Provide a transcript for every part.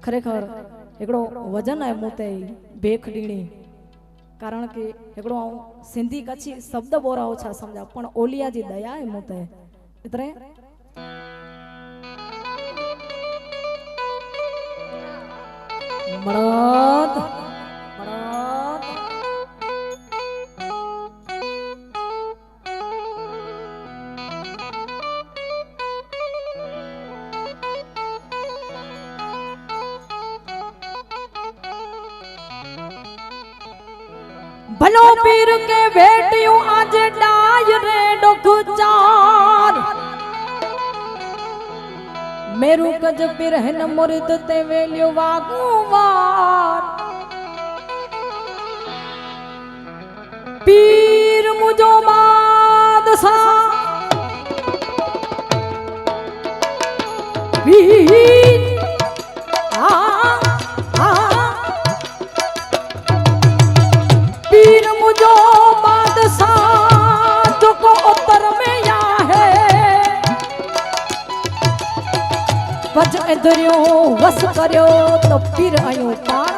खरेखर एकड़ो वजन है मूते भेख डीणी कारण के एकड़ो सिंधी कच्छी शब्द बोरा ओछा समझा पण ओलिया जी दया है मूते इतरे मरद मरद भलो पीर के बेटियों आज डायरे डुक चार मेरू कज पीर हिन मुर्द ते वेलियो वागुवार पीर मुझो बादशाह पीर पीर मुझो बादशाह जो को उत्तर में या है वज इधरियो वस करियो तो पीर आयो पार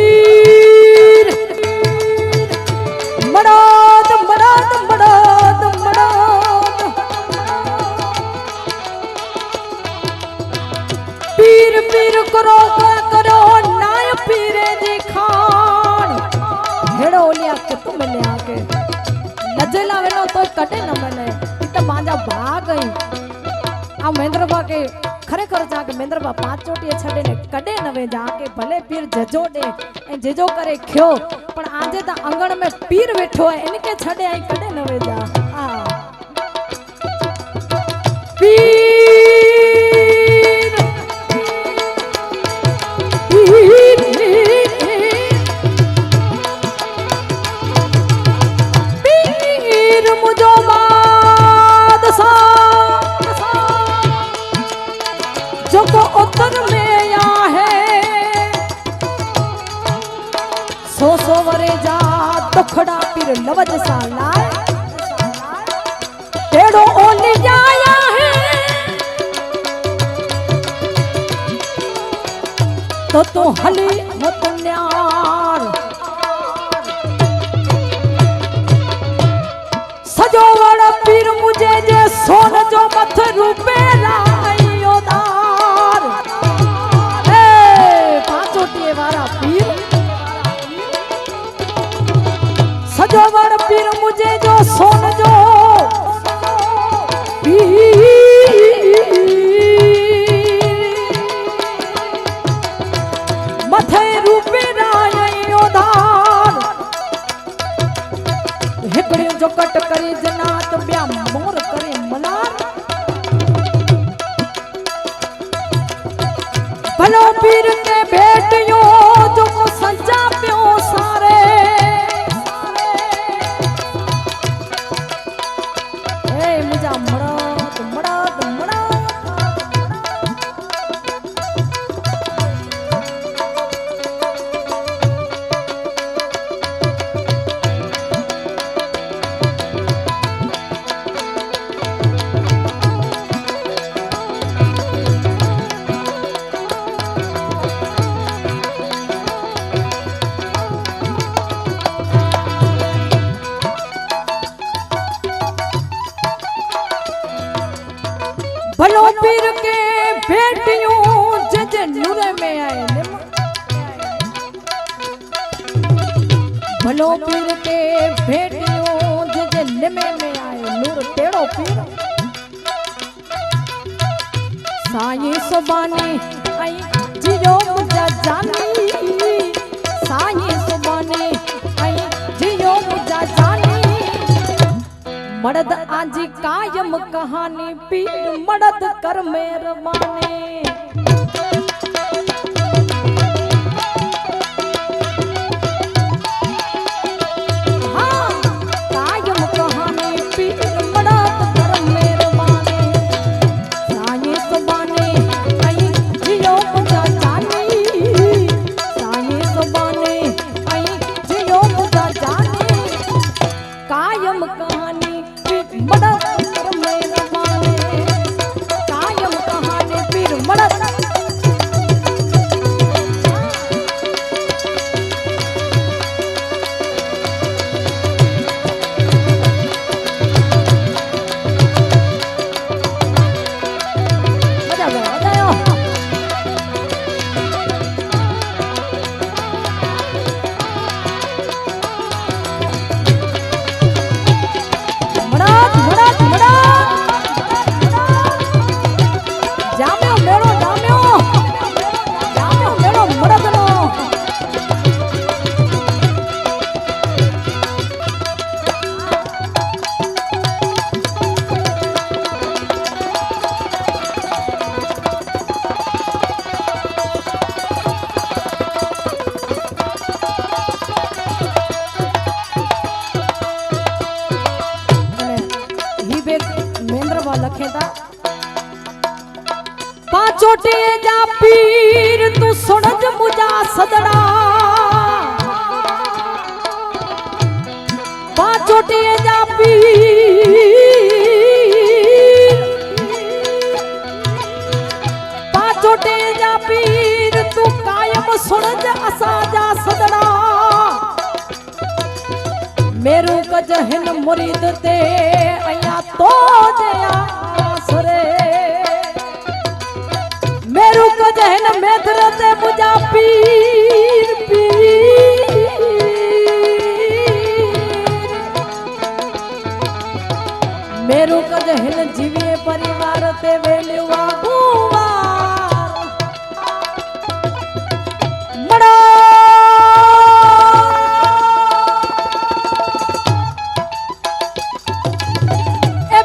पीर मराद मराद मराद मराद पीर पीर करो करो नाय पीरे दी खान हेड़ो ओलिया के तुम मिलया के नजला वेनो तो कटे न मने इत बांजा भाग गई आ महेंद्र बा के खरेखर जाके महेंद्र बा पांच चोटिए छडे ने कटे न वे जाके भले पीर जजो दे ए जेजो करे खयो पण आजे ता अंगण में पीर बैठो है इनके छडे आई कटे न वे जा आ पीर पीर मुझो बादशाह जो को उत्तर में या है सो वरे जा दुखड़ा पीर लवज सा लाए तेड़ो ओली जाया है तो हली मत न्यार सजो वड़ा पीर मुझे जे सोन जो मथ रूपे लाइयो दार ए पांचोटिए वाला पीर सजो वड़ा पीर मुझे जो सोन जो मथे रूपे रायो दार हिकड़े जो कट करे जनात ब्या मोर करे मलार भलो पीर के बेटियो जो को सजा प्यो सारे ए मुझा मड़द मड़द मड़द भलो पीर के बेटियों जज नूरे में आए भलो पीर के बेटियों जज निमे में आए नूर तेड़ो पीर साईं सुबानी आई जियो मुझा जानी साईं सुबानी आई जियो मुझा जानी मर्द आज कायम कहानी पीर मर्द कर मेहरबानी हाँ कायम कहानी पीर मर्द कर मेहरबानी साईं सुबानी आई जियो मुझा जानी साईं सुबानी आई जियो मुझा जानी लखेदा पांचोटे जा पीर तू सुनज मुजा सदड़ा पांचोटे जा पीर पांचोटे जा पीर तू कायम सुनज असा जा सदड़ा मेरू कजहन मुरीद ते अया तो जया सरे मेरू कजहन मेदर ते मुजा पीर पीर मेरू कजहन जीवे परिवार ते वेलवा गुवार मड़ा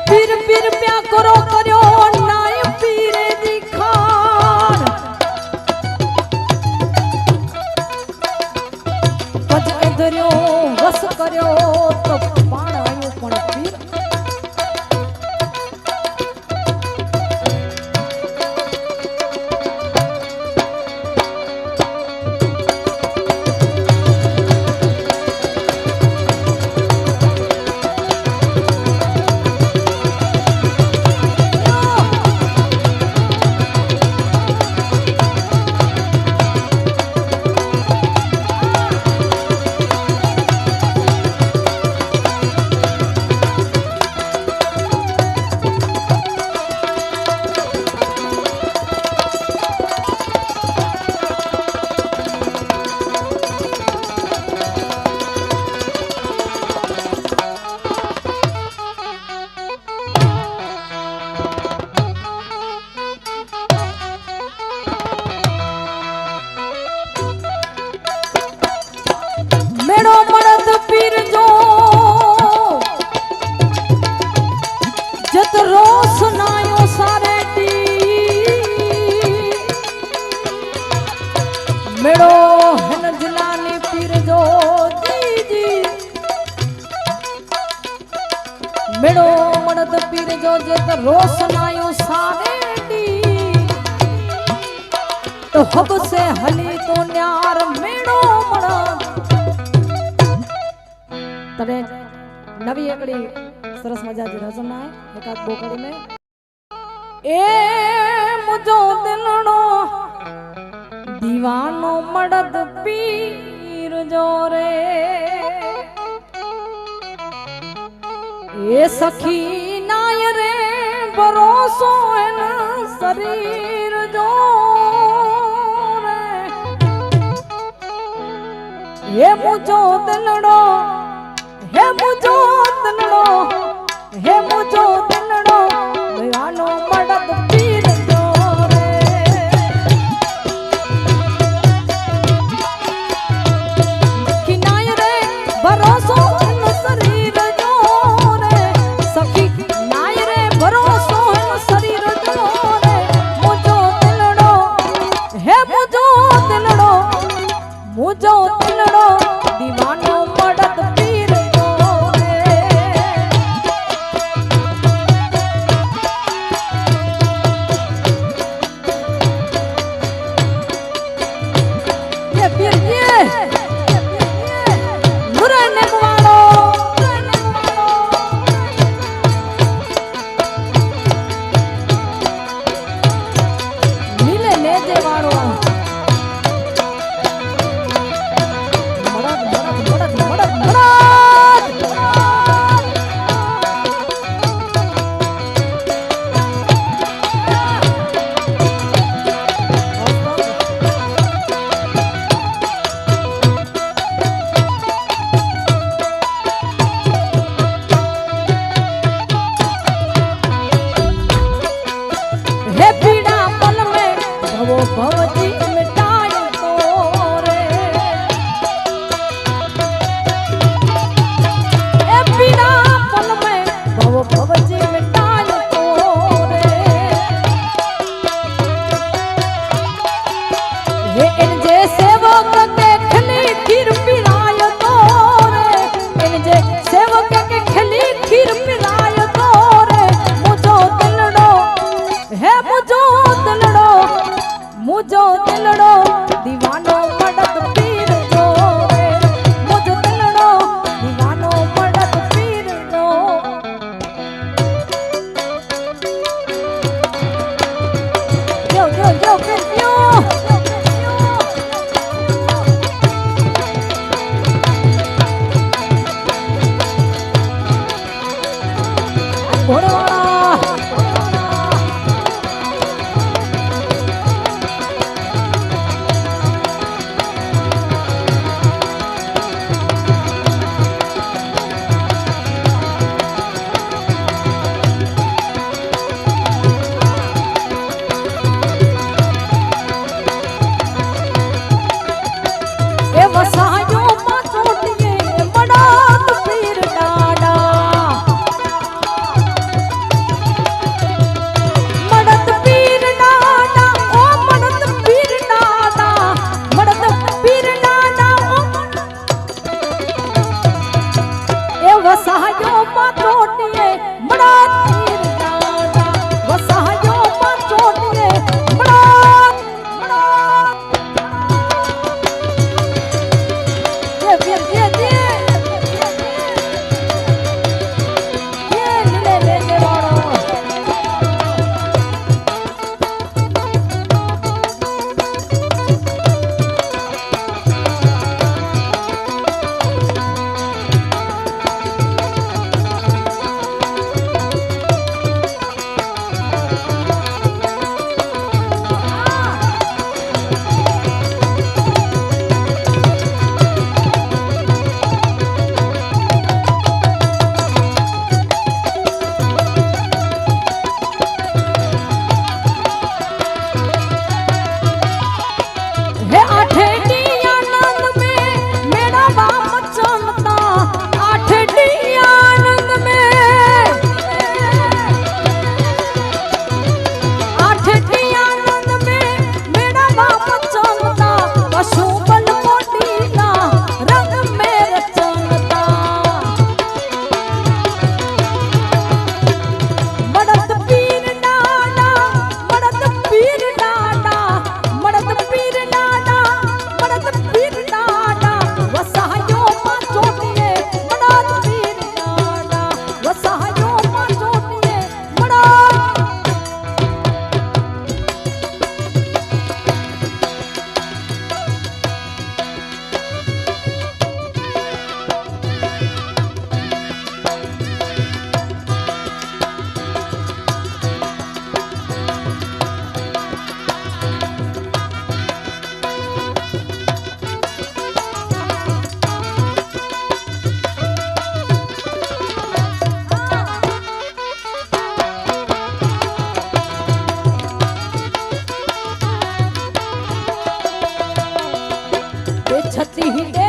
पीर पीर प्या करो करो नाय पीरे दिखार पज एधर्यो वस कर्यो तो पाण आयो पण पीर मेड़ो मर्द पीर जो जत रोस नायो सारे दी मेड़ो हन जिलानी पीर जो जी जी मेड़ो मर्द पीर जो जत रोस नायो सारे दी तो हब से हली तो न्यार मेड़ो मर्द तने नवी एकड़ी सरस मजा जी रजम है एकाद बोकड़ी में ए मुझो दिलनो दीवानो मड़द पीर जो रे ए सखी नाय रे भरोसो है शरीर जो रे ए मुझो दिलनो हे मुझो दिलड़ो हे मुझो दिलड़ो दीवानो मड़द पीर जो रे कि नाय रे भरोसो इन शरीर जो रे सखी नाय रे भरोसो इन शरीर जो रे मुझो दिलड़ो हे मुझो दिलड़ो मुझो दिलड़ो दीवानो मड़द पीर मड़द दिलड़ो दीवानो मड़द पीर जो रे मुझो दिलड़ो दीवानो मड़द पीर जो yo yo छती